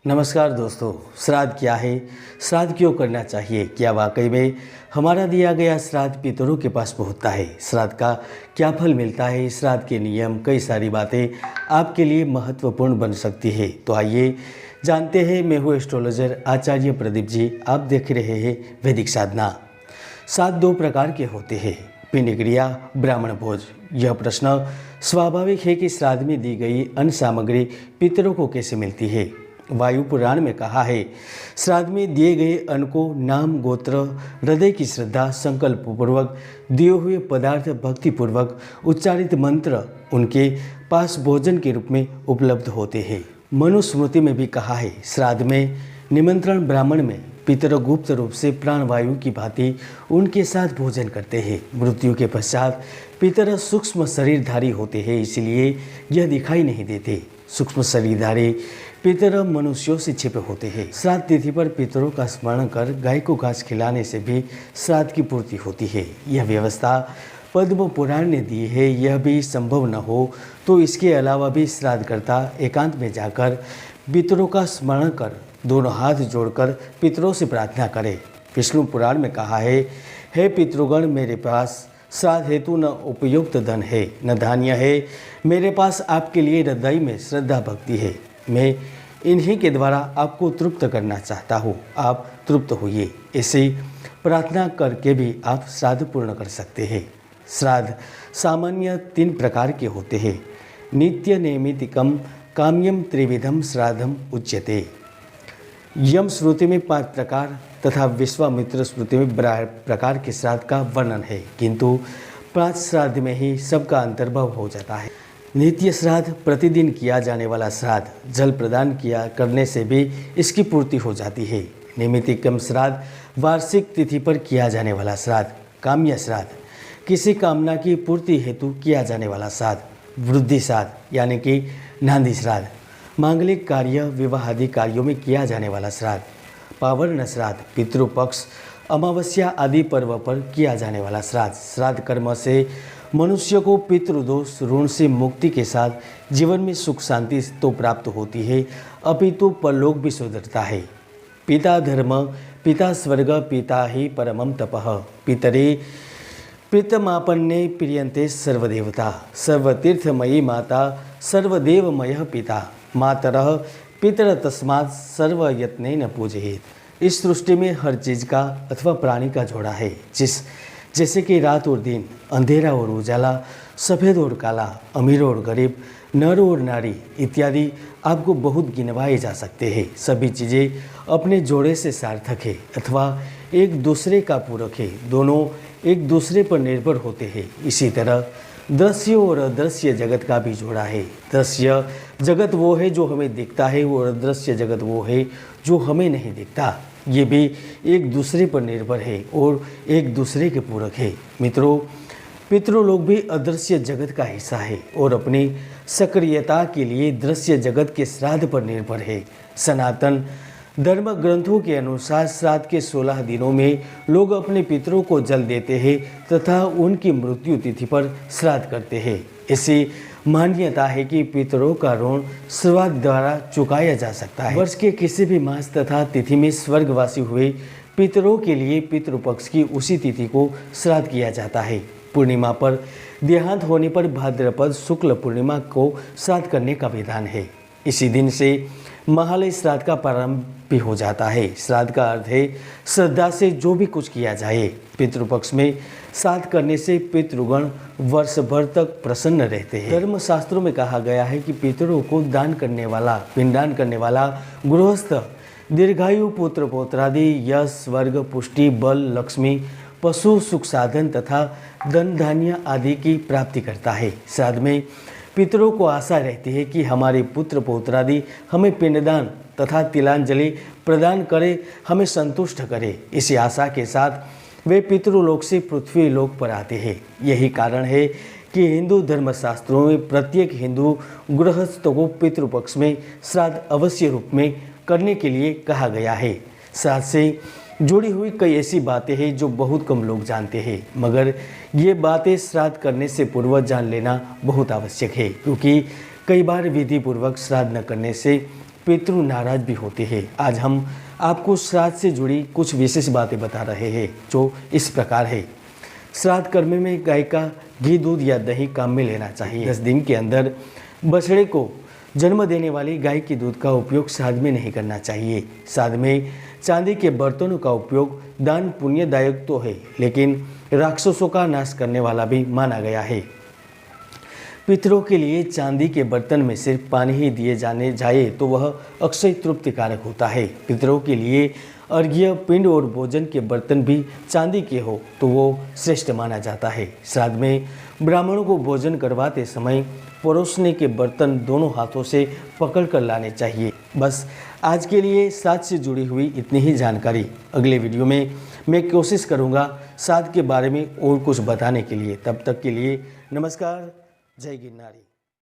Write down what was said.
नमस्कार दोस्तों। श्राद्ध क्या है? श्राद्ध क्यों करना चाहिए? क्या वाकई में हमारा दिया गया श्राद्ध पितरों के पास पहुंचता है? श्राद्ध का क्या फल मिलता है? श्राद्ध के नियम, कई सारी बातें आपके लिए महत्वपूर्ण बन सकती है। तो आइए जानते हैं। मैं हूँ एस्ट्रोलॉजर आचार्य प्रदीप जी। आप देख रहे हैं वैदिक साधना। श्राद्ध दो प्रकार के होते हैं, पिंड क्रिया, ब्राह्मण भोज। यह प्रश्न स्वाभाविक है कि श्राद्ध में दी गई अन्न सामग्री पितरों को कैसे मिलती है। वायु पुराण में कहा है, श्राद्ध में दिए गए अन्न को नाम, गोत्र, हृदय की श्रद्धा, संकल्प पूर्वक दिए हुए पदार्थ भक्तिपूर्वक उच्चारित मंत्र उनके पास भोजन के रूप में उपलब्ध होते हैं। मनुस्मृति में भी कहा है, श्राद्ध में निमंत्रण ब्राह्मण में पितर गुप्त रूप से प्राणवायु की भांति उनके साथ भोजन करते हैं। मृत्यु के पश्चात पितर सूक्ष्म शरीरधारी होते हैं, इसलिए यह दिखाई नहीं देते। सूक्ष्म शरीरधारी पितर मनुष्यों से छिपे होते हैं। श्राद्ध तिथि पर पितरों का स्मरण कर गाय को घास खिलाने से भी श्राद्ध की पूर्ति होती है। यह व्यवस्था पद्म पुराण ने दी है। यह भी संभव न हो तो इसके अलावा भी श्राद्धकर्ता एकांत में जाकर पितरों का स्मरण कर दोनों हाथ जोड़कर पितरों से प्रार्थना करे। विष्णु पुराण में कहा है, हे पितृगण, मेरे पास श्राद्ध हेतु न उपयुक्त धन है, न धान्य है। मेरे पास आपके लिए हृदय में श्रद्धा भक्ति है। मैं इन्हीं के द्वारा आपको तृप्त करना चाहता हूँ, आप तृप्त होइए। ऐसी प्रार्थना करके भी आप श्राद्ध पूर्ण कर सकते हैं। श्राद्ध सामान्य 3 प्रकार के होते हैं। नित्य नैमित्तिकम काम्यम त्रिविधम श्राद्धम उच्यते। यम श्रुति में 5 प्रकार तथा विश्वामित्र श्रुति में 12 प्रकार के श्राद्ध का वर्णन है, किंतु 5 श्राद्ध में ही सबका अंतर्भाव हो जाता है। नित्य श्राद्ध प्रतिदिन किया जाने वाला श्राद्ध, जल प्रदान किया करने से भी इसकी पूर्ति हो जाती है। नैमित्तिकम श्राद्ध वार्षिक तिथि पर किया जाने वाला श्राद्ध। काम्य श्राद्ध किसी कामना की पूर्ति हेतु किया जाने वाला श्राद्ध। वृद्धि श्राद्ध यानी कि नांदी श्राद्ध मांगलिक कार्य, विवाह आदि कार्यों में किया जाने वाला श्राद्ध। पावर्ण श्राद्ध पितृपक्ष, अमावस्या आदि पर्व पर किया जाने वाला श्राद्ध। श्राद्ध कर्म से मनुष्य को पितृदोष ऋण से मुक्ति के साथ जीवन में सुख शांति तो प्राप्त होती है, अपितु परलोक भी सुधरता है। पिता धर्म, पिता स्वर्ग, पिता ही परमं तपः। पितरे प्रीतमापन्ने प्रियन्ते सर्वदेवता। सर्वतीर्थमयी माता, सर्वदेवमयः पिता। मातरः पितर तस्मात् सर्वयत्नेन पूजयेत्। इस सृष्टि में हर चीज़ का अथवा प्राणी का जोड़ा है। जैसे कि रात और दिन, अंधेरा और उजाला, सफ़ेद और काला, अमीर और गरीब, नर और नारी इत्यादि आपको बहुत गिनवाए जा सकते हैं। सभी चीज़ें अपने जोड़े से सार्थक है अथवा एक दूसरे का पूरक है। दोनों एक दूसरे पर निर्भर होते हैं। इसी तरह दृश्य और अदृश्य जगत का भी जोड़ा है। दृश्य जगत वो है जो हमें दिखता है और अदृश्य जगत वो है जो हमें नहीं दिखता। ये भी एक दूसरे पर निर्भर है और एक दूसरे के पूरक है। मित्रों, पितृलोक भी अदृश्य जगत का हिस्सा है और अपनी सक्रियता के लिए दृश्य जगत के श्राद्ध पर निर्भर है। सनातन धर्म ग्रंथों के अनुसार श्राद्ध के 16 दिनों में लोग अपने पितरों को जल देते हैं तथा उनकी मृत्यु तिथि पर श्राद्ध करते हैं। ऐसी मान्यता है कि पितरों का ऋण श्राद्ध द्वारा चुकाया जा सकता है। वर्ष के किसी भी मास तथा तिथि में स्वर्गवासी हुए पितरों के लिए पितृपक्ष की उसी तिथि को श्राद्ध किया जाता है। पूर्णिमा पर देहांत होने पर भाद्रपद शुक्ल पूर्णिमा को श्राद्ध करने का विधान है। इसी दिन से महालय श्राद्ध का प्रारंभ भी हो जाता है। श्राद्ध का अर्थ है श्रद्धा से जो भी कुछ किया जाए। पितृपक्ष में श्राद्ध करने से पितृगण वर्ष भर तक प्रसन्न रहते हैं। धर्म शास्त्रों में कहा गया है कि पितरों को दान करने वाला, पिंडदान करने वाला गृहस्थ दीर्घायु, पुत्र पौत्रादि, यश, स्वर्ग, पुष्टि, बल, लक्ष्मी, पशु, सुख साधन तथा धन धान्य आदि की प्राप्ति करता है। श्राद्ध में पितरों को आशा रहती है कि हमारे पुत्र पौत्रादि हमें पिंडदान तथा तिलांजलि प्रदान करे, हमें संतुष्ट करे। इसी आशा के साथ वे पितृलोक से पृथ्वी लोक पर आते हैं। यही कारण है कि हिंदू धर्मशास्त्रों में प्रत्येक हिंदू गृहस्थ को पितृपक्ष में श्राद्ध अवश्य रूप में करने के लिए कहा गया है। श्राद्ध से जुड़ी हुई कई ऐसी बातें हैं जो बहुत कम लोग जानते हैं, मगर ये बातें श्राद्ध करने से पूर्व जान लेना बहुत आवश्यक है, क्योंकि कई बार विधि पूर्वक श्राद्ध न करने से पितृ नाराज भी होते हैं। आज हम आपको श्राद्ध से जुड़ी कुछ विशेष बातें बता रहे हैं जो इस प्रकार है। श्राद्ध कर्म में गाय का घी, दूध या दही काम में लेना चाहिए। 10 दिन के अंदर बछड़े को जन्म देने वाली गाय के दूध का उपयोग श्राद्ध में नहीं करना चाहिए। श्राद्ध में चांदी के बर्तनों का उपयोग दान पुण्यदायक तो है, लेकिन राक्षसों का नाश करने वाला भी माना गया है। पितरों के लिए चांदी के बर्तन में सिर्फ पानी ही दिए जाए तो वह अक्षय तृप्तिकारक होता है। पितरों के लिए अर्घ्य, पिंड और भोजन के बर्तन भी चांदी के हो तो वो श्रेष्ठ माना जाता है। श्राद्ध में ब्राह्मणों को भोजन करवाते समय परोसने के बर्तन दोनों हाथों से पकड़ कर लाने चाहिए। बस आज के लिए श्राद्ध से जुड़ी हुई इतनी ही जानकारी। अगले वीडियो में मैं कोशिश करूँगा श्राद्ध के बारे में और कुछ बताने के लिए। तब तक के लिए नमस्कार। जय गिरनारी।